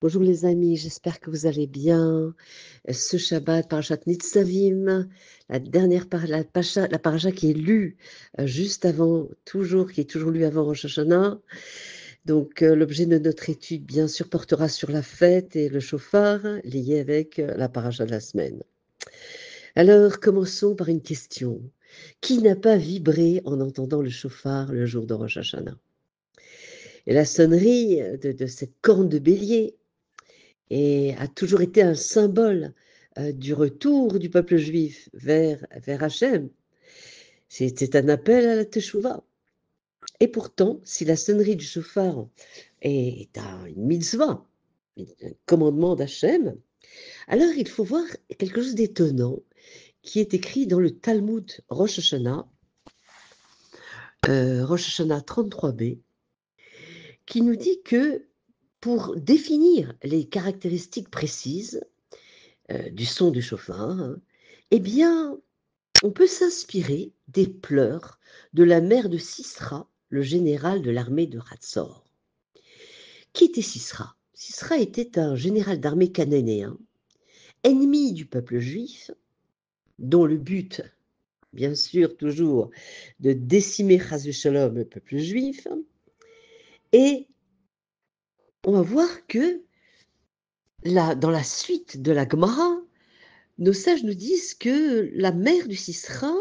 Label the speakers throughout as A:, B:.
A: Bonjour les amis, j'espère que vous allez bien. Ce Shabbat, Parashat Nitzavim, la dernière la paracha qui est lue juste avant, qui est toujours lue avant Rosh Hashanah. Donc l'objet de notre étude, bien sûr, portera sur la fête et le shofar, lié avec la paracha de la semaine. Alors commençons par une question. Qui n'a pas vibré en entendant le shofar le jour de Rosh Hashanah? Et la sonnerie de cette corne de bélier et a toujours été un symbole du retour du peuple juif vers Hachem. C'était un appel à la teshuva. Et pourtant, si la sonnerie du shofar est une mitzvah, un commandement d'Hachem, alors il faut voir quelque chose d'étonnant qui est écrit dans le Talmud Rosh Hashanah, Rosh Hashanah 33b, qui nous dit que pour définir les caractéristiques précises du son du shofar, hein, eh bien, on peut s'inspirer des pleurs de la mère de Sisra, le général de l'armée de Hatzor. Qui était Sisra? Sisra était un général d'armée cananéen, ennemi du peuple juif, dont le but, bien sûr, toujours de décimer Chas v'Shalom le peuple juif. Et on va voir que dans la suite de la Gemara, nos sages nous disent que la mère du Sisra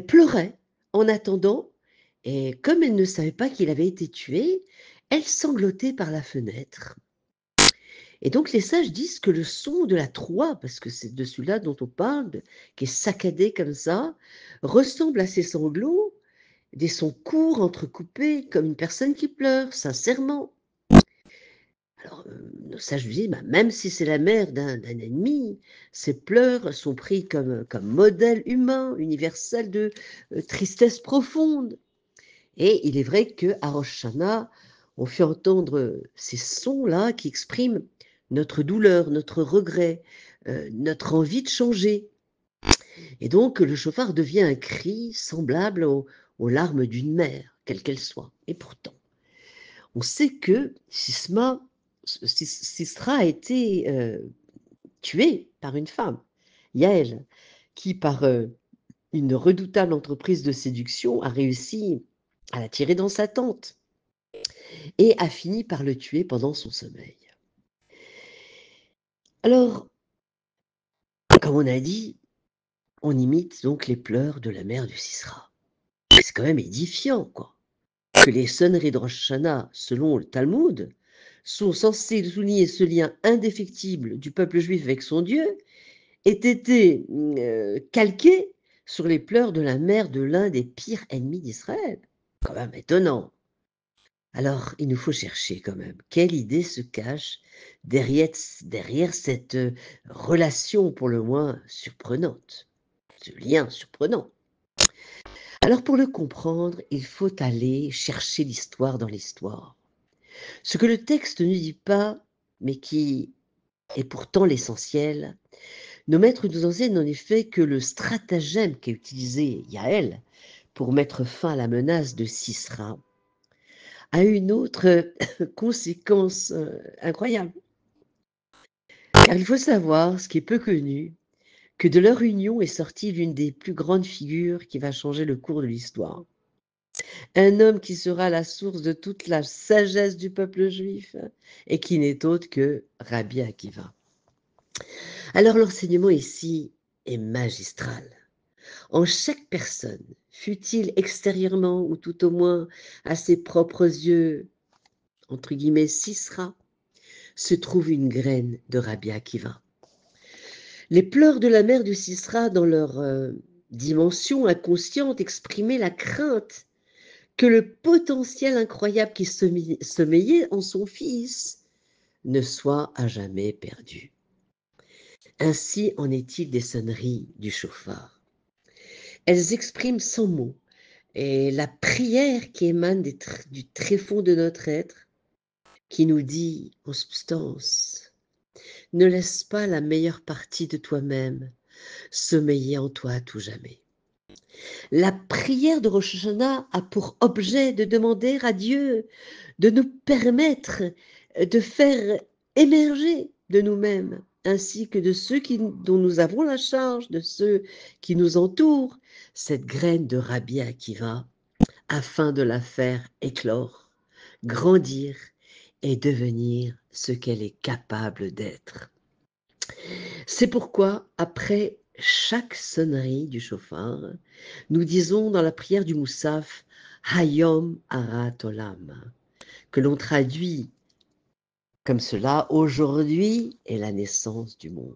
A: pleurait en attendant, et comme elle ne savait pas qu'il avait été tué, elle sanglotait par la fenêtre. Et donc les sages disent que le son de la Troie, parce que c'est de celui-là dont on parle, qui est saccadé comme ça, ressemble à ces sanglots, des sons courts, entrecoupés, comme une personne qui pleure, sincèrement. Alors, nos sages disent, même si c'est la mère d'un ennemi, ces pleurs sont pris comme modèle humain, universel de tristesse profonde. Et il est vrai qu'à Rosh Hashanah, on fait entendre ces sons-là qui expriment notre douleur, notre regret, notre envie de changer. Et donc, le shofar devient un cri semblable aux larmes d'une mère, quelle qu'elle soit. Et pourtant, on sait que Sisra a été tué par une femme, Yaël, qui, par une redoutable entreprise de séduction, a réussi à la tirer dans sa tente et a fini par le tuer pendant son sommeil. Alors, comme on a dit, on imite donc les pleurs de la mère du Sisra. C'est quand même édifiant, quoi, que les sonneries de Rosh Hashanah, selon le Talmud, sont censées souligner ce lien indéfectible du peuple juif avec son Dieu, aient été calquées sur les pleurs de la mère de l'un des pires ennemis d'Israël. Quand même étonnant. Alors, il nous faut chercher quand même quelle idée se cache derrière cette relation pour le moins surprenante, ce lien surprenant. Alors, pour le comprendre, il faut aller chercher l'histoire dans l'histoire. Ce que le texte ne dit pas, mais qui est pourtant l'essentiel, nos maîtres nous enseignent en effet que le stratagème qu'a utilisé Yaël pour mettre fin à la menace de Sisra a une autre conséquence incroyable. Car il faut savoir, ce qui est peu connu, que de leur union est sortie l'une des plus grandes figures qui va changer le cours de l'histoire. Un homme qui sera la source de toute la sagesse du peuple juif et qui n'est autre que Rabbi Akiva. Alors l'enseignement ici est magistral. En chaque personne, fût-il extérieurement ou tout au moins à ses propres yeux, entre guillemets, Sisra, se trouve une graine de Rabbi Akiva. Les pleurs de la mère du Sisra, dans leur dimension inconsciente, exprimaient la crainte que le potentiel incroyable qui sommeillait en son fils ne soit à jamais perdu. Ainsi en est-il des sonneries du shofar. Elles expriment sans mots et la prière qui émane du tréfonds de notre être, qui nous dit en substance, ne laisse pas la meilleure partie de toi-même sommeiller en toi à tout jamais. La prière de Rosh Hashanah a pour objet de demander à Dieu de nous permettre de faire émerger de nous-mêmes, ainsi que de ceux dont nous avons la charge, de ceux qui nous entourent, cette graine de Rabbi Akiva, afin de la faire éclore, grandir et devenir ce qu'elle est capable d'être. C'est pourquoi, après chaque sonnerie du chauffard, nous disons dans la prière du Moussaf, Hayom Arat Olam, que l'on traduit comme cela, aujourd'hui est la naissance du monde.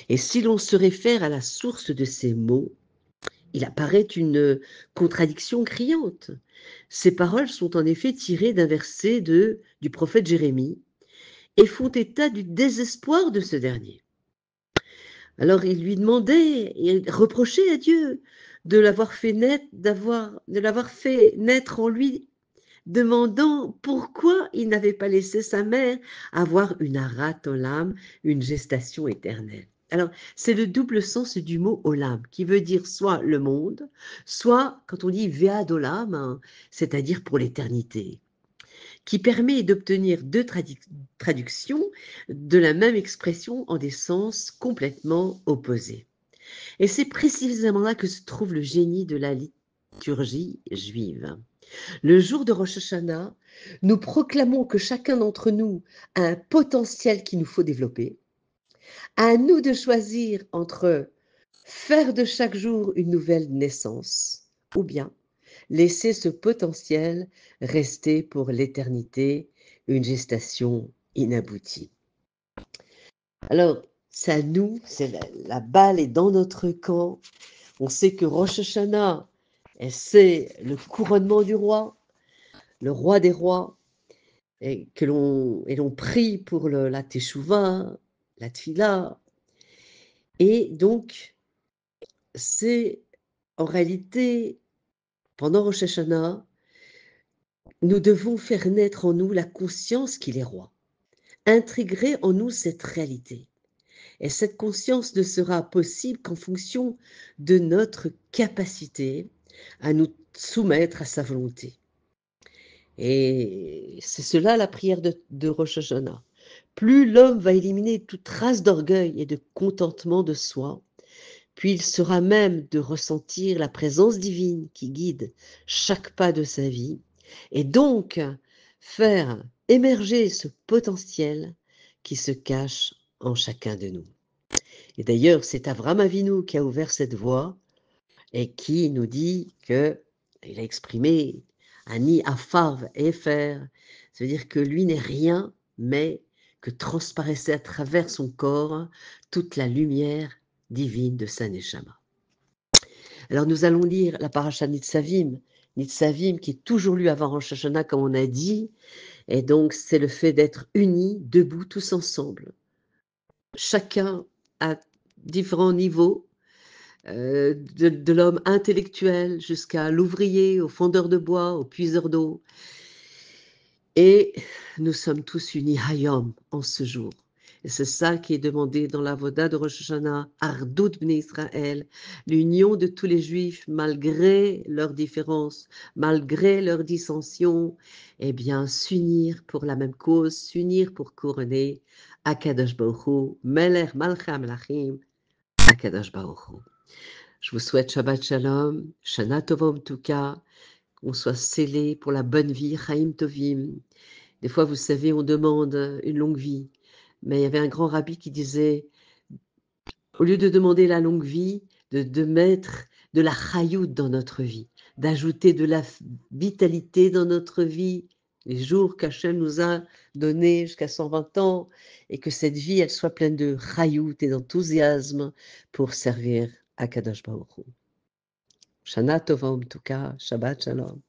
A: Et si l'on se réfère à la source de ces mots, il apparaît une contradiction criante. Ces paroles sont en effet tirées d'un verset du prophète Jérémie et font état du désespoir de ce dernier. Alors il lui demandait et reprochait à Dieu de l'avoir fait naître, de l'avoir fait naître en lui, demandant pourquoi il n'avait pas laissé sa mère avoir une arat olam, une gestation éternelle. Alors, c'est le double sens du mot olam, qui veut dire soit le monde, soit, quand on dit vead olam, hein, c'est-à-dire pour l'éternité, qui permet d'obtenir deux traductions de la même expression en des sens complètement opposés. Et c'est précisément là que se trouve le génie de la liturgie juive. Le jour de Rosh Hashanah, nous proclamons que chacun d'entre nous a un potentiel qu'il nous faut développer. À nous de choisir entre faire de chaque jour une nouvelle naissance ou bien laisser ce potentiel rester pour l'éternité, une gestation inaboutie. Alors, c'est à nous, la balle est dans notre camp. On sait que Rosh Hashanah, c'est le couronnement du roi, le roi des rois, et l'on prie pour la Teshuvah, la Tfila. Et donc, c'est en réalité, pendant Rosh Hashanah, nous devons faire naître en nous la conscience qu'il est roi, intégrer en nous cette réalité. Et cette conscience ne sera possible qu'en fonction de notre capacité à nous soumettre à sa volonté. Et c'est cela la prière de Rosh Hashanah. Plus l'homme va éliminer toute trace d'orgueil et de contentement de soi, puis il sera même de ressentir la présence divine qui guide chaque pas de sa vie, et donc faire émerger ce potentiel qui se cache en chacun de nous. Et d'ailleurs, c'est Avraham Avinu qui a ouvert cette voie et qui nous dit que il a exprimé Ani Afarv Efer, ça veut dire que lui n'est rien, mais que transparaissait à travers son corps toute la lumière divine de sa Neshama. Alors nous allons lire la paracha Nitzavim, Nitzavim qui est toujours lu avant Rosh Hashanah comme on a dit, et donc c'est le fait d'être unis, debout, tous ensemble, chacun à différents niveaux, de l'homme intellectuel jusqu'à l'ouvrier, au fondeur de bois, au puiseur d'eau. Et nous sommes tous unis Hayom en ce jour. Et c'est ça qui est demandé dans la Voda de Rosh Hashanah, Ardout Bnei Israël, l'union de tous les Juifs malgré leurs différences, malgré leurs dissensions, eh bien s'unir pour la même cause, s'unir pour couronner Akadosh Baruch Hu, Melech Malchei Melachim, Akadosh Baruch Hu. Je vous souhaite Shabbat Shalom, Shana Tova Umtuka, qu'on soit scellés pour la bonne vie, Chaim Tovim. Des fois, vous savez, on demande une longue vie. Mais il y avait un grand rabbi qui disait, au lieu de demander la longue vie, de mettre de la chayout dans notre vie, d'ajouter de la vitalité dans notre vie, les jours qu'Hachem nous a donnés jusqu'à 120 ans, et que cette vie, elle soit pleine de chayout et d'enthousiasme pour servir à Kadosh Baruch Hu. Shana Tova Umtuka, Shabbat Shalom.